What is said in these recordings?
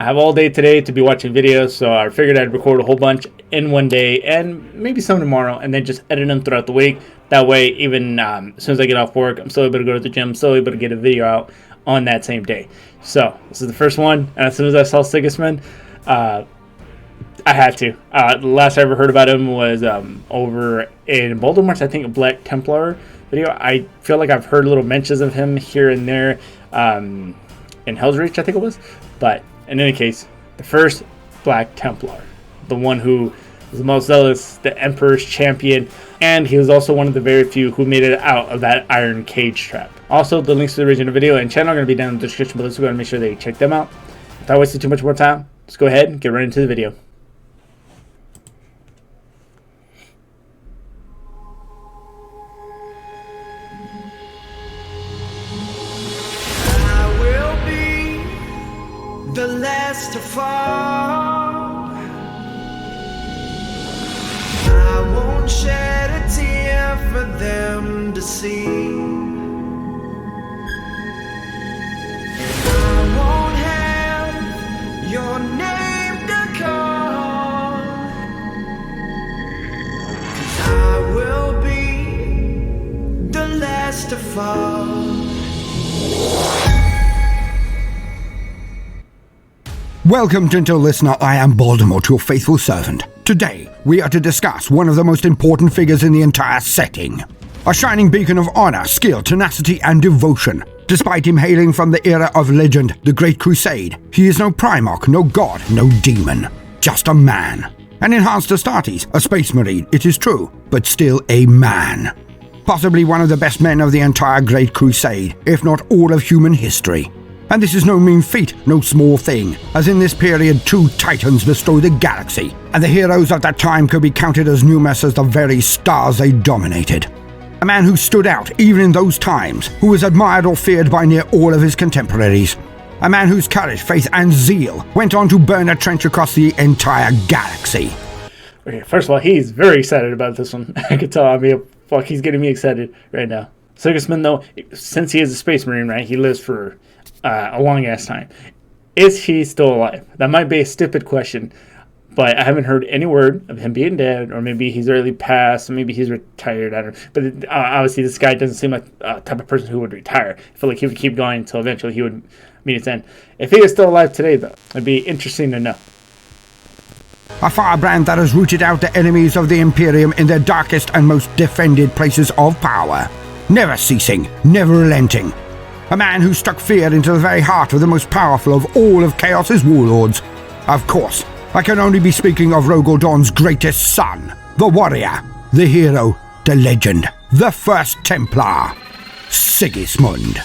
I have all day today to be watching videos, so I figured I'd record a whole bunch in one day and maybe some tomorrow, and then just edit them throughout the week. That way, even as soon as I get off work, I'm still able to go to the gym, still able to get a video out on that same day. So this is the first one, and as soon as I saw SIGISMUND, I had to. The last I ever heard about him was over in Baldermort, I think, a Black Templar video. I feel like I've heard little mentions of him here and there in Hell's Reach, I think it was. But in any case, the first Black Templar, the one who was the most zealous, the Emperor's champion, and he was also one of the very few who made it out of that iron cage trap. Also, the links to the original video and channel are going to be down in the description below, so go ahead and make sure that you check them out. Without wasting too much more time, let's go ahead and get right into the video. The last to fall. I won't shed a tear for them to see. I won't have your name to call, 'cause I will be the last to fall. Welcome, gentle listener. I am Baldermort, your faithful servant. Today, we are to discuss one of the most important figures in the entire setting. A shining beacon of honor, skill, tenacity, and devotion. Despite him hailing from the era of legend, the Great Crusade, he is no Primarch, no god, no demon. Just a man. An enhanced Astartes, a space marine, it is true, but still a man. Possibly one of the best men of the entire Great Crusade, if not all of human history. And this is no mean feat, no small thing, as in this period 2 titans destroyed the galaxy, and the heroes of that time could be counted as numerous as the very stars they dominated. A man who stood out even in those times, who was admired or feared by near all of his contemporaries. A man whose courage, faith, and zeal went on to burn a trench across the entire galaxy. Okay, first of all, he's very excited about this one. I can tell. I mean, fuck, he's getting me excited right now. SIGISMUND, though, since he is a space marine, right, he lives for a long ass time. Is he still alive? That might be a stupid question, but I haven't heard any word of him being dead, or maybe he's early passed, or maybe he's retired. I don't know. But obviously, this guy doesn't seem like a type of person who would retire. I feel like he would keep going until eventually he would meet his end. If he is still alive today, though, it'd be interesting to know. A firebrand that has rooted out the enemies of the Imperium in their darkest and most defended places of power. Never ceasing, never relenting. A man who struck fear into the very heart of the most powerful of all of Chaos's warlords. Of course, I can only be speaking of Rogal Dawn's greatest son, the warrior, the hero, the legend, the first Templar, SIGISMUND.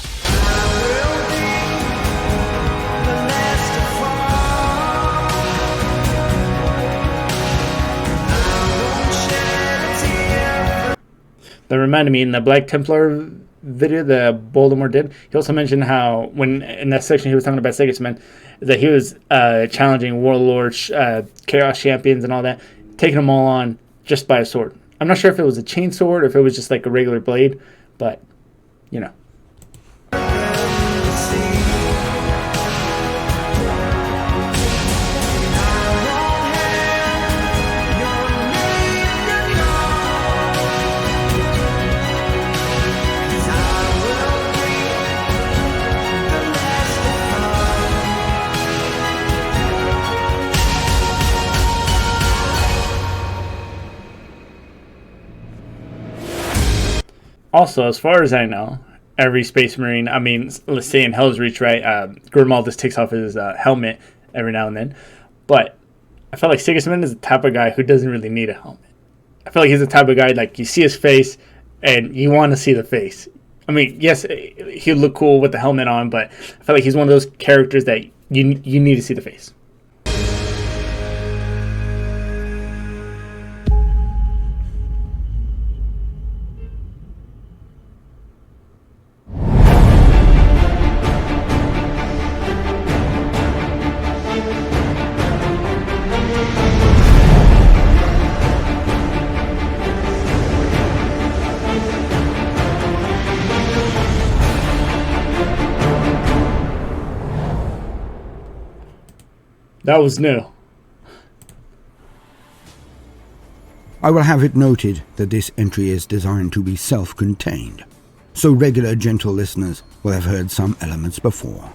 That reminded me, in the Black Templar video that Baldermort did, he also mentioned how, when in that section he was talking about SIGISMUND, that he was challenging warlords, chaos champions and all that, taking them all on just by a sword. I'm not sure if it was a chain sword or if it was just like a regular blade, but you know. Also, as far as I know, every Space Marine, I mean, let's say in Hell's Reach, right, Grimald just takes off his helmet every now and then, but I feel like SIGISMUND is the type of guy who doesn't really need a helmet. I feel like he's the type of guy, like, you see his face, and you want to see the face. I mean, yes, he'll look cool with the helmet on, but I feel like he's one of those characters that you need to see the face. That was new. I will have it noted that this entry is designed to be self-contained, so regular gentle listeners will have heard some elements before.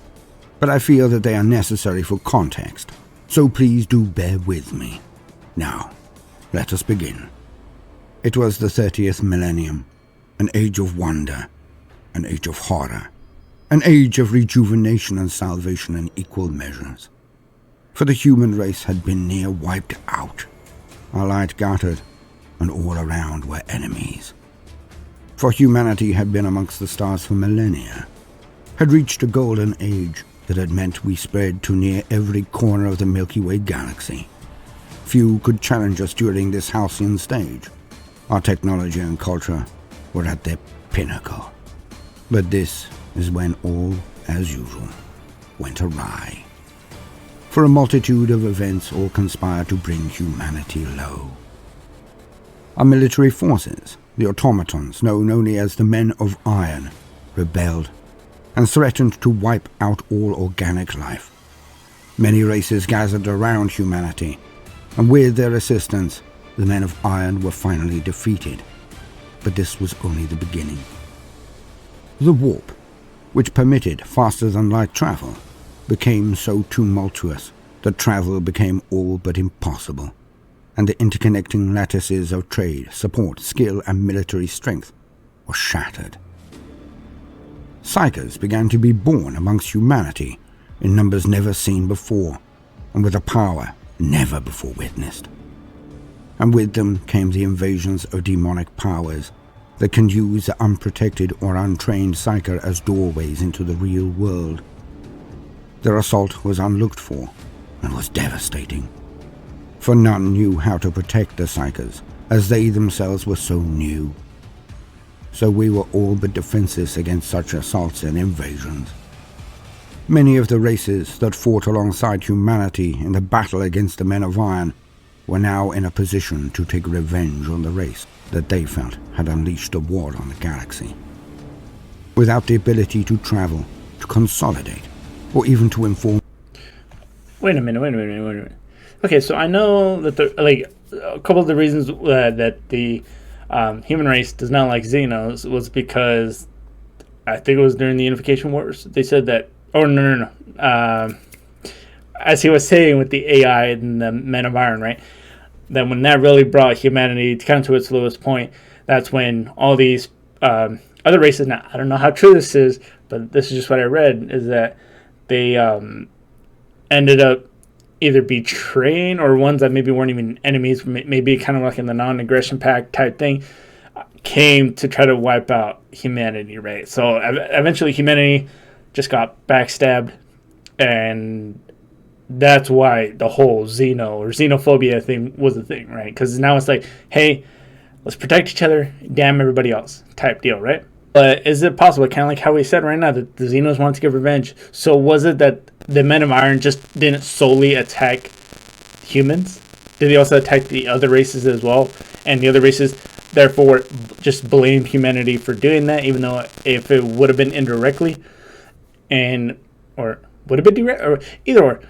But I feel that they are necessary for context, so please do bear with me. Now, let us begin. It was the 30th millennium, an age of wonder, an age of horror, an age of rejuvenation and salvation in equal measures. For the human race had been near wiped out. Our light guttered, and all around were enemies. For humanity had been amongst the stars for millennia, had reached a golden age that had meant we spread to near every corner of the Milky Way galaxy. Few could challenge us during this halcyon stage. Our technology and culture were at their pinnacle. But this is when all, as usual, went awry. For a multitude of events all conspired to bring humanity low. Our military forces, the automatons known only as the Men of Iron, rebelled and threatened to wipe out all organic life. Many races gathered around humanity, and with their assistance, the Men of Iron were finally defeated. But this was only the beginning. The warp, which permitted faster-than-light travel, became so tumultuous that travel became all but impossible, and the interconnecting lattices of trade, support, skill, and military strength were shattered. Psychers began to be born amongst humanity in numbers never seen before, and with a power never before witnessed. And with them came the invasions of demonic powers that can use the unprotected or untrained psyker as doorways into the real world. Their assault was unlooked for and was devastating, for none knew how to protect the psykers, as they themselves were so new. So we were all but defenseless against such assaults and invasions. Many of the races that fought alongside humanity in the battle against the Men of Iron were now in a position to take revenge on the race that they felt had unleashed a war on the galaxy. Without the ability to travel, to consolidate, or even to inform. Wait a minute. Okay, so I know that a couple of the reasons that the human race does not like Xenos was because I think it was during the Unification Wars. They said that. Oh no. As he was saying with the AI and the Men of Iron, right? That when that really brought humanity kind of to its lowest point, that's when all these other races. Now I don't know how true this is, but this is just what I read. Is that they ended up either betraying, or ones that maybe weren't even enemies, maybe kind of like in the non-aggression pact type thing, came to try to wipe out humanity, right? So eventually humanity just got backstabbed, and that's why the whole Xeno or xenophobia thing was a thing, right? Because now it's like, hey, let's protect each other, damn everybody else type deal, right? But is it possible, kind of like how we said right now, that the Xenos wanted to get revenge? So was it that the Men of Iron just didn't solely attack humans? Did they also attack the other races as well? And the other races, therefore, just blamed humanity for doing that, even though if it would have been indirectly, or would have been direct, or either or.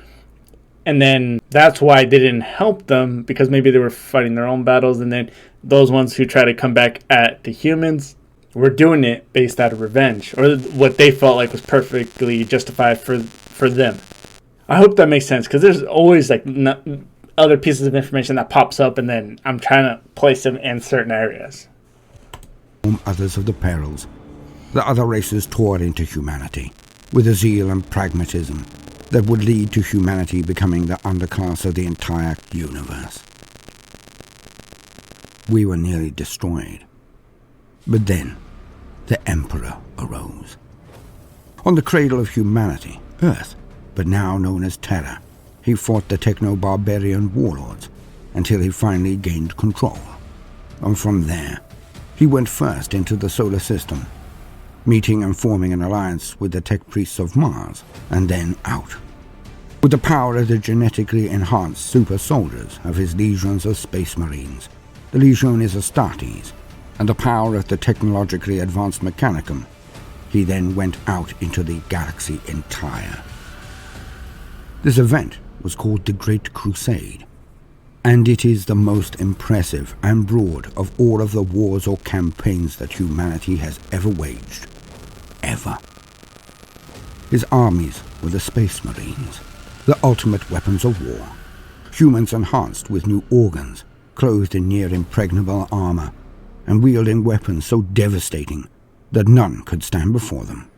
And then that's why they didn't help them, because maybe they were fighting their own battles, and then those ones who try to come back at the humans were doing it based out of revenge, or what they felt like was perfectly justified for them. I hope that makes sense, because there's always like other pieces of information that pops up, and then I'm trying to place them in certain areas. Others of the perils, the other races tore into humanity with a zeal and pragmatism that would lead to humanity becoming the underclass of the entire universe. We were nearly destroyed. But then, the Emperor arose. On the cradle of humanity, Earth, but now known as Terra, he fought the techno-barbarian warlords until he finally gained control. And from there, he went first into the solar system, meeting and forming an alliance with the tech priests of Mars, and then out. With the power of the genetically enhanced super soldiers of his legions of space marines, the Legiones Astartes, and the power of the technologically advanced Mechanicum, he then went out into the galaxy entire. This event was called the Great Crusade, and it is the most impressive and broad of all of the wars or campaigns that humanity has ever waged. Ever. His armies were the Space Marines, the ultimate weapons of war. Humans enhanced with new organs, clothed in near impregnable armor, and wielding weapons so devastating that none could stand before them.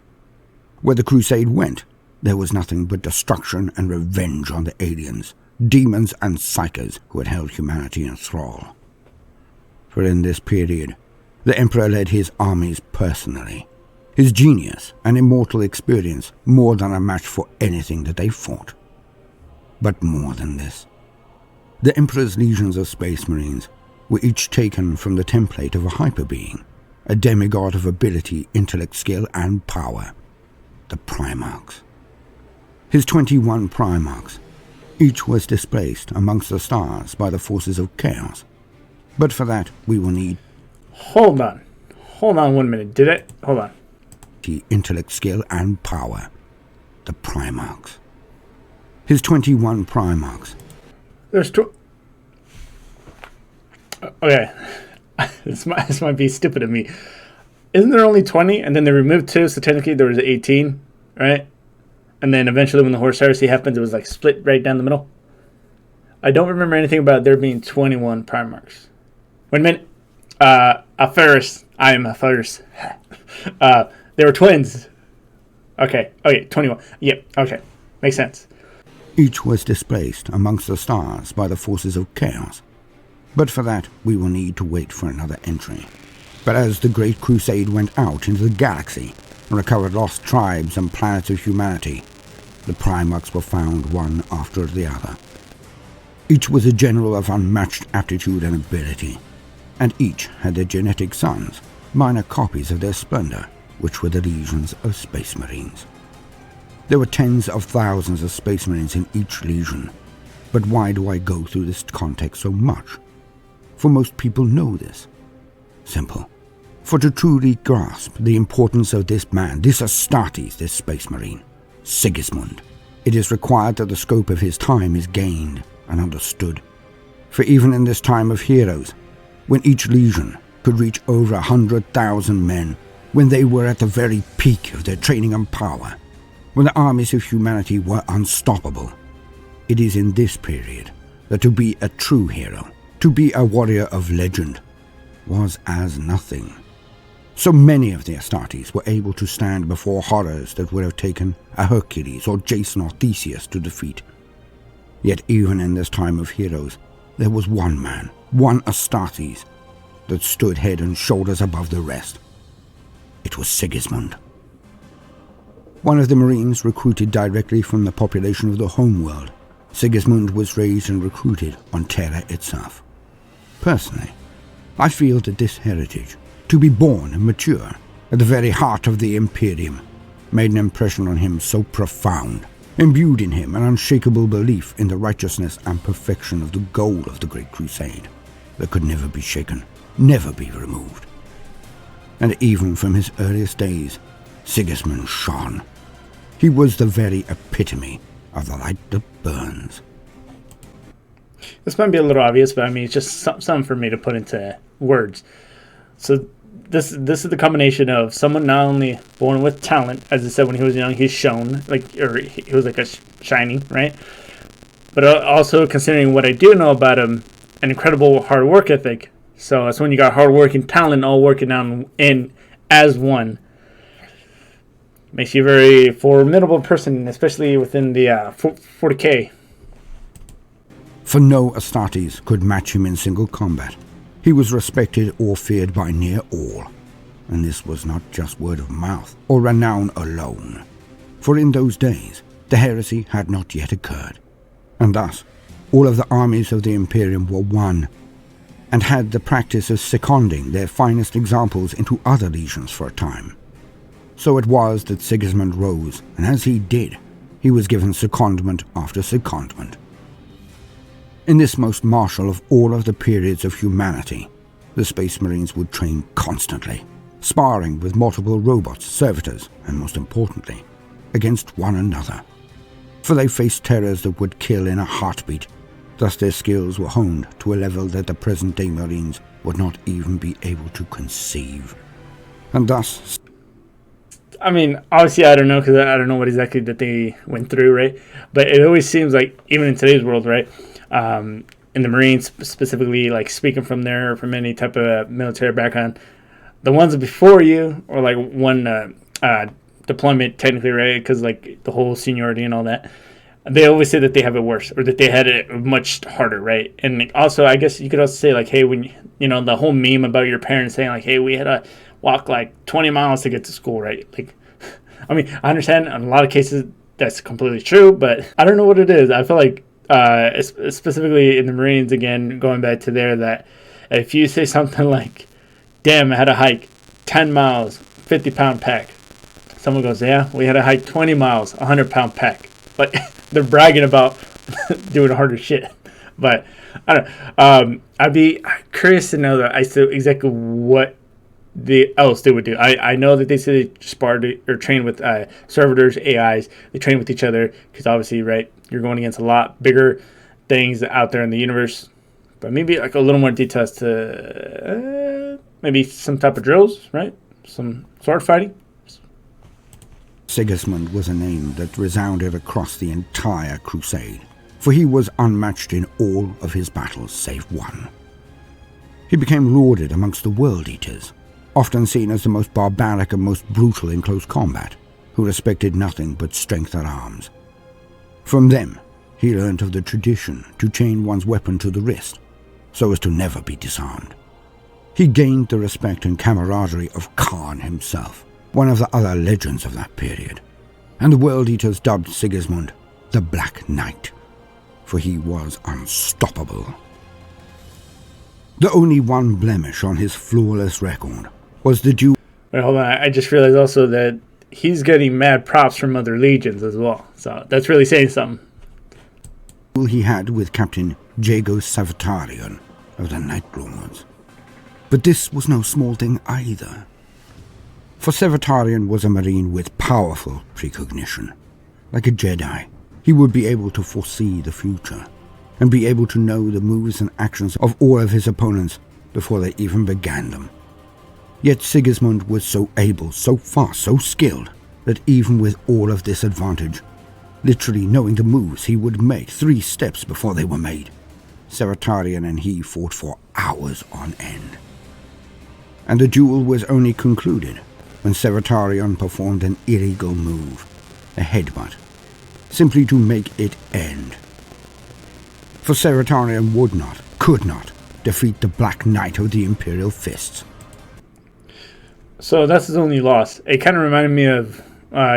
Where the crusade went, there was nothing but destruction and revenge on the aliens, demons and psychers who had held humanity in thrall. For in this period, the Emperor led his armies personally. His genius and immortal experience more than a match for anything that they fought. But more than this, the Emperor's legions of Space Marines were each taken from the template of a hyperbeing, a demigod of ability, intellect, skill, and power, the Primarchs. His 21 Primarchs, each was displaced amongst the stars by the forces of chaos. But for that, we will need... Hold on 1 minute. Did it? Hold on. Intellect, skill, and power, the Primarchs. His 21 Primarchs. There's two... Okay. This might be stupid of me. Isn't there only 20? And then they removed 2, so technically there was 18, right? And then eventually when the Horse Heresy happened, it was like split right down the middle. I don't remember anything about there being 21 Primarchs. Wait a minute. I am a first. They were twins. Okay, 21. Yep, okay. Makes sense. Each was displaced amongst the stars by the forces of chaos. But for that, we will need to wait for another entry. But as the Great Crusade went out into the galaxy and recovered lost tribes and planets of humanity, the Primarchs were found one after the other. Each was a general of unmatched aptitude and ability, and each had their genetic sons, minor copies of their splendor, which were the legions of Space Marines. There were tens of thousands of Space Marines in each legion, but why do I go through this context so much? For most people know this. Simple. For to truly grasp the importance of this man, this Astartes, this Space Marine, SIGISMUND, it is required that the scope of his time is gained and understood. For even in this time of heroes, when each legion could reach over 100,000 men, when they were at the very peak of their training and power, when the armies of humanity were unstoppable, it is in this period that to be a true hero, to be a warrior of legend, was as nothing. So many of the Astartes were able to stand before horrors that would have taken a Hercules or Jason or Theseus to defeat. Yet even in this time of heroes, there was one man, one Astartes, that stood head and shoulders above the rest. It was Sigismund. One of the Marines recruited directly from the population of the homeworld, Sigismund was raised and recruited on Terra itself. Personally, I feel that this heritage, to be born and mature at the very heart of the Imperium, made an impression on him so profound, imbued in him an unshakable belief in the righteousness and perfection of the goal of the Great Crusade that could never be shaken, never be removed. And even from his earliest days, Sigismund shone. He was the very epitome of the light that burns. This might be a little obvious, but I mean, it's just something for me to put into words. So this is the combination of someone not only born with talent, as I said when he was young, he's shown, he was like a shining, right? But also considering what I do know about him, an incredible hard work ethic. So that's when you got hard work and talent all working down in as one. Makes you a very formidable person, especially within the 40K. For no Astartes could match him in single combat. He was respected or feared by near all. And this was not just word of mouth or renown alone. For in those days, the heresy had not yet occurred. And thus, all of the armies of the Imperium were one, and had the practice of seconding their finest examples into other legions for a time. So it was that Sigismund rose, and as he did, he was given secondment after secondment. In this most martial of all of the periods of humanity, the Space Marines would train constantly, sparring with multiple robots, servitors, and most importantly, against one another. for they faced terrors that would kill in a heartbeat. Thus their skills were honed to a level that the present-day Marines would not even be able to conceive. And thus... I mean, obviously I don't know, because I don't know what exactly that they went through, right? But it always seems like, even in today's world, right, in the Marines specifically, like speaking from any type of military background, the ones before you, or like one deployment technically, right, because like the whole seniority and all that, they always say that they have it worse, or that they had it much harder, right? And also, I guess you could also say, like, hey, when, you know, the whole meme about your parents saying, like, hey, we had to walk like 20 miles to get to school, right? Like, I mean, I understand in a lot of cases that's completely true, but I don't know what it is. I feel like, specifically in the Marines, again, going back to there, that if you say something like, damn, I had to hike 10 miles, 50-pound pack, someone goes, yeah, we had to hike 20 miles, 100-pound pack. Like, they're bragging about doing harder shit. But I don't. I'd be curious to know that exactly what else they would do. I know that they say they sparred or train with servitors, AIs. They train with each other because obviously, right, you're going against a lot bigger things out there in the universe. But maybe like a little more details to maybe some type of drills, right? Some sword fighting. Sigismund was a name that resounded across the entire crusade, for he was unmatched in all of his battles save one. He became lauded amongst the World Eaters, often seen as the most barbaric and most brutal in close combat, who respected nothing but strength at arms. From them, he learnt of the tradition to chain one's weapon to the wrist, so as to never be disarmed. He gained the respect and camaraderie of Khan himself, one of the other legends of that period, and the World Eaters dubbed Sigismund the Black Knight, for he was unstoppable. The only one blemish on his flawless record was the duel. Wait, hold on. I just realized also that he's getting mad props from other legions as well, so that's really saying something. He had with Captain Jago Savatarian of the Nightlords. But this was no small thing either. For Savatarian was a Marine with powerful precognition. Like a Jedi, he would be able to foresee the future, and be able to know the moves and actions of all of his opponents before they even began them. Yet Sigismund was so able, so fast, so skilled, that even with all of this advantage, literally knowing the moves he would make 3 steps before they were made, Savatarian and he fought for hours on end. And the duel was only concluded when Savatarian performed an illegal move, a headbutt, simply to make it end. For Savatarian would not, could not, defeat the Black Knight of the Imperial Fists. So that's his only loss. It kind of reminded me of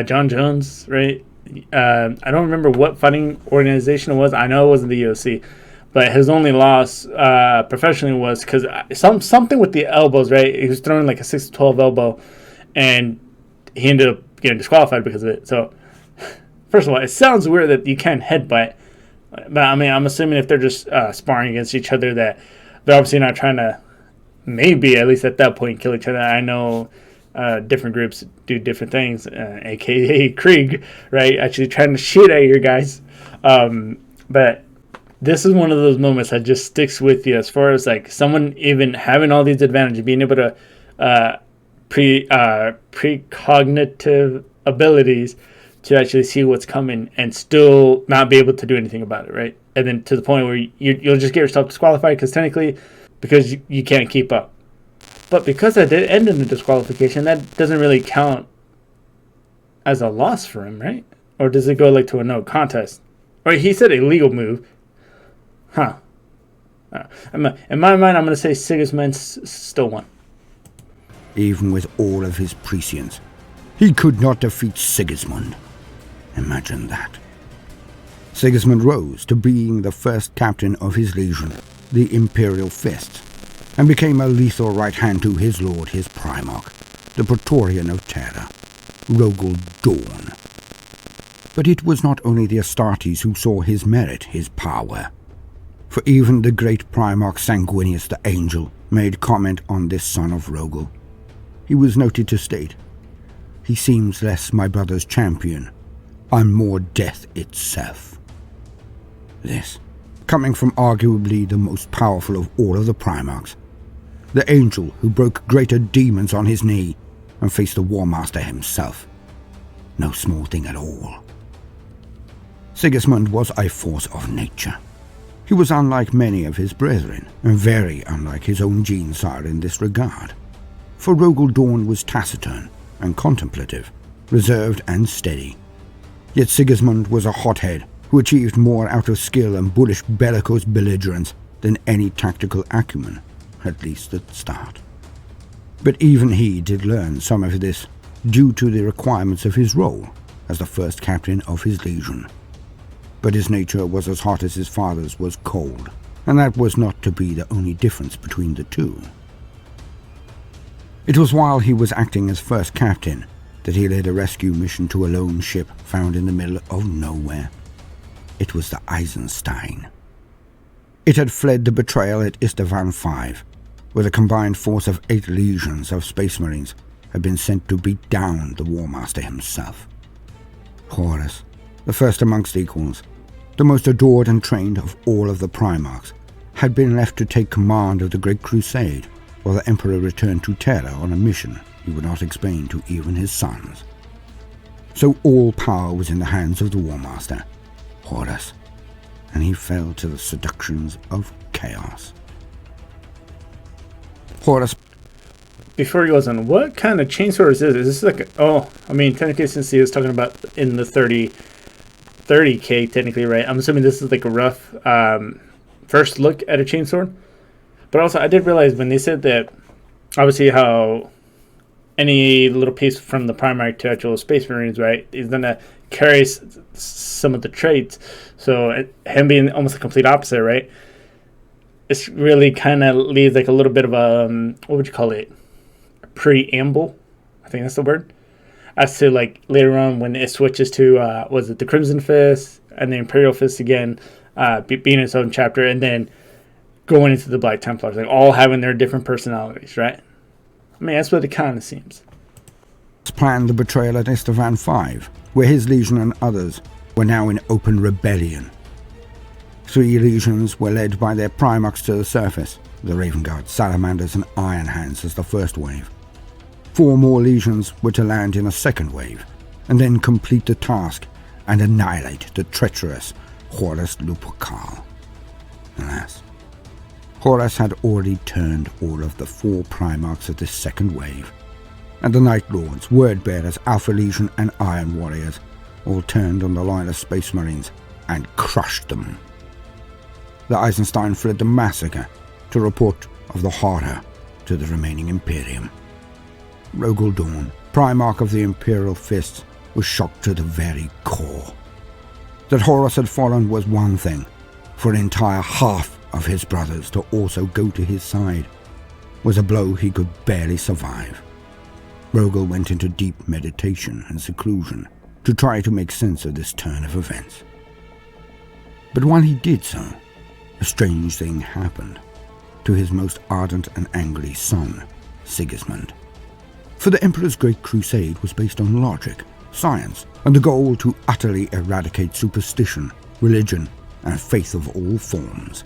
John Jones, right? I don't remember what fighting organization it was. I know it wasn't the UFC. But his only loss professionally was because something with the elbows, right? He was throwing like a 6-12 elbow, and he ended up getting disqualified because of it. So, first of all, it sounds weird that you can't headbutt. But, I mean, I'm assuming if they're just sparring against each other that they're obviously not trying to, maybe, at least at that point, kill each other. I know different groups do different things, a.k.a. Krieg, right? Actually trying to shoot at your guys. But this is one of those moments that just sticks with you as far as, like, someone even having all these advantages, being able to precognitive abilities to actually see what's coming and still not be able to do anything about it, right? And then to the point where you'll just get yourself disqualified because you can't keep up. But because that did end in the disqualification, that doesn't really count as a loss for him, right? Or does it go like to a no contest? Or he said illegal move. Huh. In my mind, I'm going to say Sigismund still won. Even with all of his prescience, he could not defeat Sigismund. Imagine that. Sigismund rose to being the first captain of his legion, the Imperial Fists, and became a lethal right hand to his lord, his Primarch, the Praetorian of Terra, Rogel Dawn. But it was not only the Astartes who saw his merit, his power. For even the great Primarch Sanguinius the Angel made comment on this son of Rogel. He was noted to state, "He seems less my brother's champion, and more death itself. This, coming from arguably the most powerful of all of the Primarchs, the angel who broke greater demons on his knee and faced the War Master himself. No small thing at all. Sigismund was a force of nature. He was unlike many of his brethren, and very unlike his own Genesire in this regard. For Rogel Dorn was taciturn and contemplative, reserved and steady. Yet Sigismund was a hothead who achieved more out of skill and bullish bellicose belligerence than any tactical acumen, at least at the start. But even he did learn some of this due to the requirements of his role as the first captain of his legion. But his nature was as hot as his father's was cold, and that was not to be the only difference between the two. It was while he was acting as first captain that he led a rescue mission to a lone ship found in the middle of nowhere. It was the Eisenstein. It had fled the betrayal at Istvan V, where a combined force of 8 legions of Space Marines had been sent to beat down the War Master himself. Horus, the first amongst equals, the most adored and trained of all of the Primarchs, had been left to take command of the Great Crusade while the Emperor returned to Terra on a mission he would not explain to even his sons. So all power was in the hands of the War Master, Horus, and he fell to the seductions of chaos. Horus. Before he goes on, what kind of chainsaw is this? Is this like, technically since he was talking about in the 30k technically, right? I'm assuming this is like a rough first look at a chainsword. But also, I did realize when they said that, obviously how any little piece from the Primarch to actual Space Marines, right, is going to carry some of the traits. So him being almost a complete opposite, right? It's really kind of leaves like a little bit of a, what would you call it? A preamble, I think that's the word. As to like later on when it switches to, was it the Crimson Fist and the Imperial Fist again, being its own chapter, and then going into the Black Templars, like all having their different personalities, right? I mean, that's what it kind of seems. Planned the betrayal at Istvan V, where his legion and others were now in open rebellion. 3 legions were led by their Primarchs to the surface, the Raven Guard, Salamanders and Iron Hands as the first wave. 4 more legions were to land in a second wave, and then complete the task and annihilate the treacherous Horus Lupercal. Alas, Horus had already turned all of the 4 Primarchs of this second wave, and the Night Lords, Word Bearers, Alpha Legion and Iron Warriors all turned on the line of Space Marines and crushed them. The Eisenstein fled the massacre to report of the horror to the remaining Imperium. Rogel Dorn, Primarch of the Imperial Fists, was shocked to the very core. That Horus had fallen was one thing. For an entire half of his brothers to also go to his side was a blow he could barely survive. Rogel went into deep meditation and seclusion to try to make sense of this turn of events. But while he did so, a strange thing happened to his most ardent and angry son, Sigismund. For the Emperor's Great Crusade was based on logic, science, and the goal to utterly eradicate superstition, religion, and faith of all forms.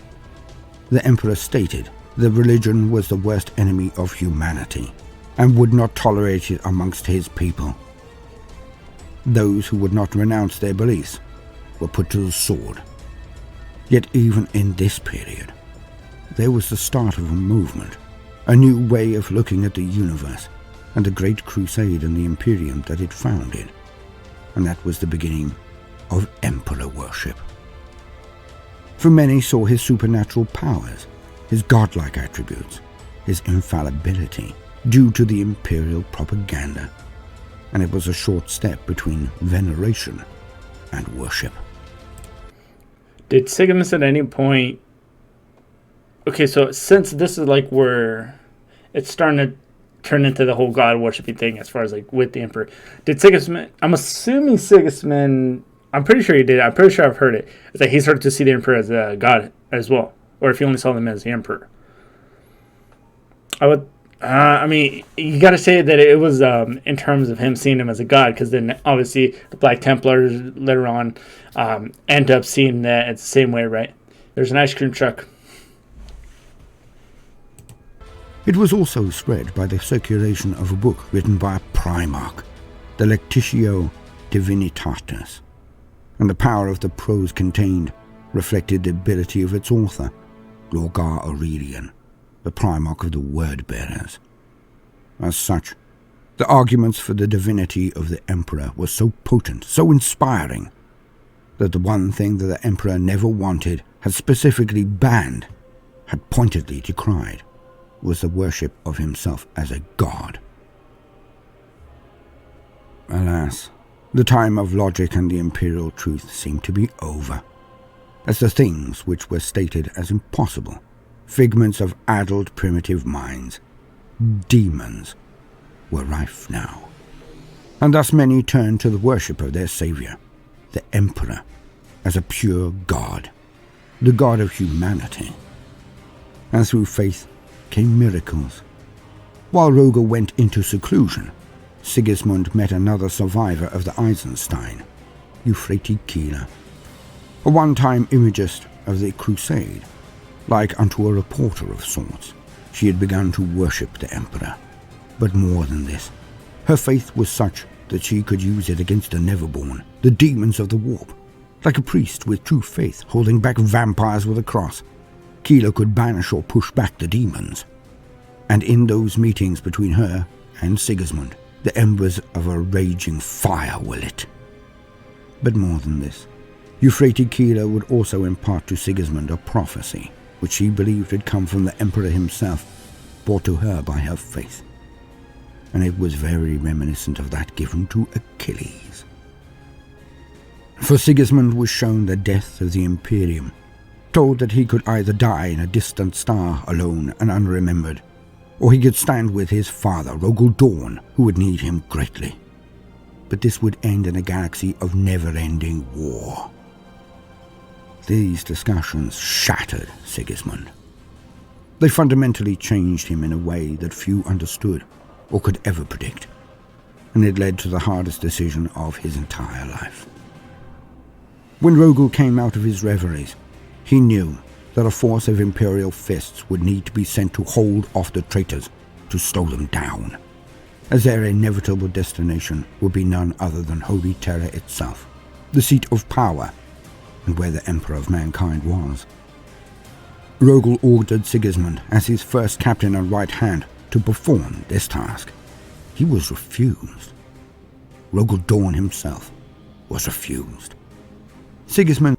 The Emperor stated that religion was the worst enemy of humanity, and would not tolerate it amongst his people. Those who would not renounce their beliefs were put to the sword. Yet even in this period, there was the start of a movement, a new way of looking at the universe, and the Great Crusade and the Imperium that it founded, and that was the beginning of Emperor worship. For many saw his supernatural powers, his godlike attributes, his infallibility, due to the Imperial propaganda, and it was a short step between veneration and worship. Did Sigismund at any point... Okay, so since this is like where it's starting to turn into the whole god worshipping thing as far as like with the Emperor, did Sigismund... I'm assuming Sigismund... I'm pretty sure he did. I'm pretty sure I've heard it. It's like he started to see the Emperor as a god as well. Or if he only saw him as the Emperor. I mean, you got to say that it was in terms of him seeing him as a god, because then obviously the Black Templars later on end up seeing that it's the same way, right? There's an ice cream truck. It was also spread by the circulation of a book written by a Primarch, the Lectitio Divinitatis, and the power of the prose contained reflected the ability of its author, Lorgar Aurelian, the Primarch of the Word-Bearers. As such, the arguments for the divinity of the Emperor were so potent, so inspiring, that the one thing that the Emperor never wanted, had specifically banned, had pointedly decried, was the worship of himself as a god. Alas, the time of logic and the imperial truth seemed to be over, as the things which were stated as impossible, figments of addled primitive minds, demons, were rife now. And thus many turned to the worship of their saviour, the Emperor, as a pure god, the god of humanity. And through faith came miracles. While Roger went into seclusion, Sigismund met another survivor of the Eisenstein, Euphrates Keeler, a one-time imagist of the Crusade. Like unto a reporter of sorts, she had begun to worship the Emperor. But more than this, her faith was such that she could use it against the Neverborn, the demons of the warp. Like a priest with true faith holding back vampires with a cross, Keeler could banish or push back the demons. And in those meetings between her and Sigismund, the embers of a raging fire were lit. But more than this, Euphrates Keeler would also impart to Sigismund a prophecy, which she believed had come from the Emperor himself, brought to her by her faith. And it was very reminiscent of that given to Achilles. For Sigismund was shown the death of the Imperium, told that he could either die in a distant star alone and unremembered, or he could stand with his father, Rogel Dorn, who would need him greatly. But this would end in a galaxy of never-ending war. These discussions shattered Sigismund. They fundamentally changed him in a way that few understood or could ever predict, and it led to the hardest decision of his entire life. When Rogel came out of his reveries, he knew that a force of Imperial fists would need to be sent to hold off the traitors, to slow them down, as their inevitable destination would be none other than Holy Terra itself, the seat of power, and where the Emperor of Mankind was. Rogel ordered Sigismund, as his first captain and right hand, to perform this task. He was refused. Rogel Dorn himself was refused. Sigismund...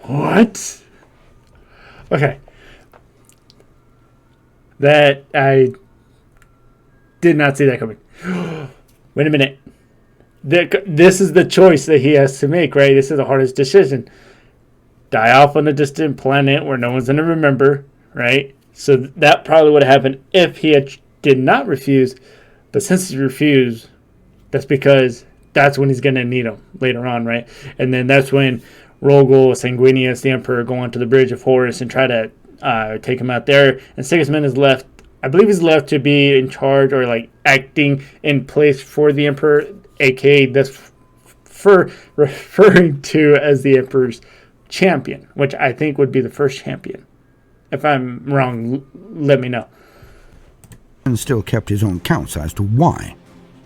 What? Okay. That, I did not see that coming. Wait a minute. This is the choice that he has to make, right? This is the hardest decision. Die off on a distant planet where no one's going to remember, right? So that probably would have happened if he did not refuse. But since he refused, that's because that's when he's going to need him later on, right? And then that's when Rogel, Sanguinius, the Emperor, go onto the Bridge of Horus and try to take him out there. And Sigismund is left, I believe he's left to be in charge or like acting in place for the Emperor, aka that's referring to as the Emperor's champion, which I think would be the first champion. If I'm wrong, let me know. And still kept his own counts as to why,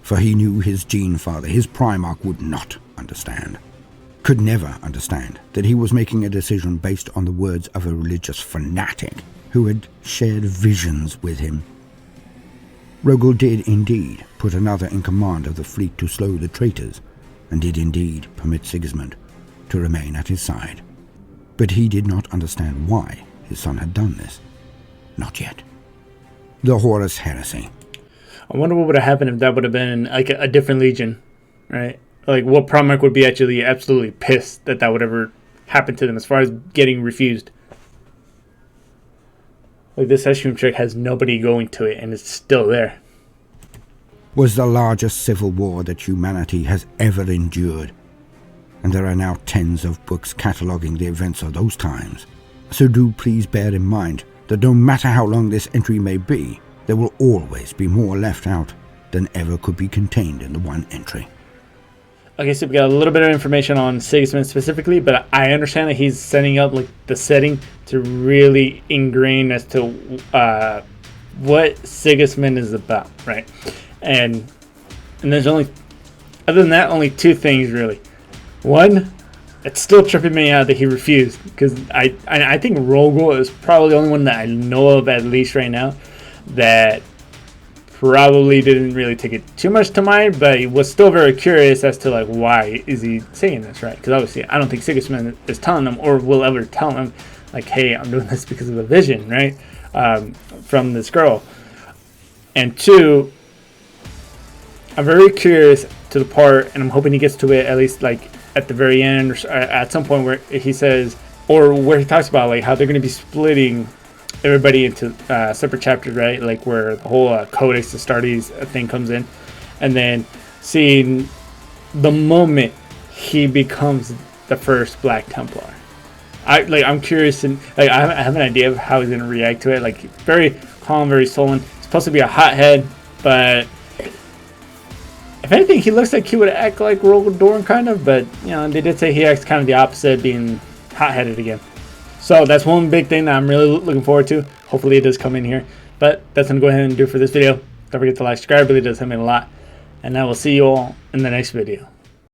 for he knew his gene father, his Primarch, would not understand, could never understand that he was making a decision based on the words of a religious fanatic who had shared visions with him. Rogel did indeed put another in command of the fleet to slow the traitors, and did indeed permit Sigismund to remain at his side. But he did not understand why his son had done this. Not yet. The Horus Heresy. I wonder what would have happened if that would have been like a different legion, right? Like what Primarch would be actually absolutely pissed that would ever happen to them as far as getting refused. Like this ice cream trick has nobody going to it and it's still there. Was the largest civil war that humanity has ever endured, and there are now tens of books cataloguing the events of those times. So do please bear in mind that no matter how long this entry may be, there will always be more left out than ever could be contained in the one entry. Okay, so we got a little bit of information on Sigismund specifically, but I understand that he's setting up like the setting to really ingrain as to what Sigismund is about, right? And there's only, other than that, only two things really. One, it's still tripping me out that he refused, because I think Rogel is probably the only one that I know of, at least right now, that probably didn't really take it too much to mind, but he was still very curious as to like why is he saying this, right? Because obviously I don't think Sigismund is telling him or will ever tell him like, hey, I'm doing this because of a vision, right, from this girl. And two, I'm very curious to the part, and I'm hoping he gets to it at least like at the very end or at some point where he says, or where he talks about like how they're going to be splitting everybody into separate chapters, right? Like where the whole Codex Astartes thing comes in, and then seeing the moment he becomes the first Black Templar. I'm curious, and like I have an idea of how he's gonna react to it. Like very calm, very sullen. He's supposed to be a hothead, but if anything, he looks like he would act like Rogel Dorn kind of. But you know, they did say he acts kind of the opposite, being hot-headed again. So that's one big thing that I'm really looking forward to. Hopefully it does come in here. But that's going to go ahead and do it for this video. Don't forget to like, subscribe. It really does help me a lot. And I will see you all in the next video.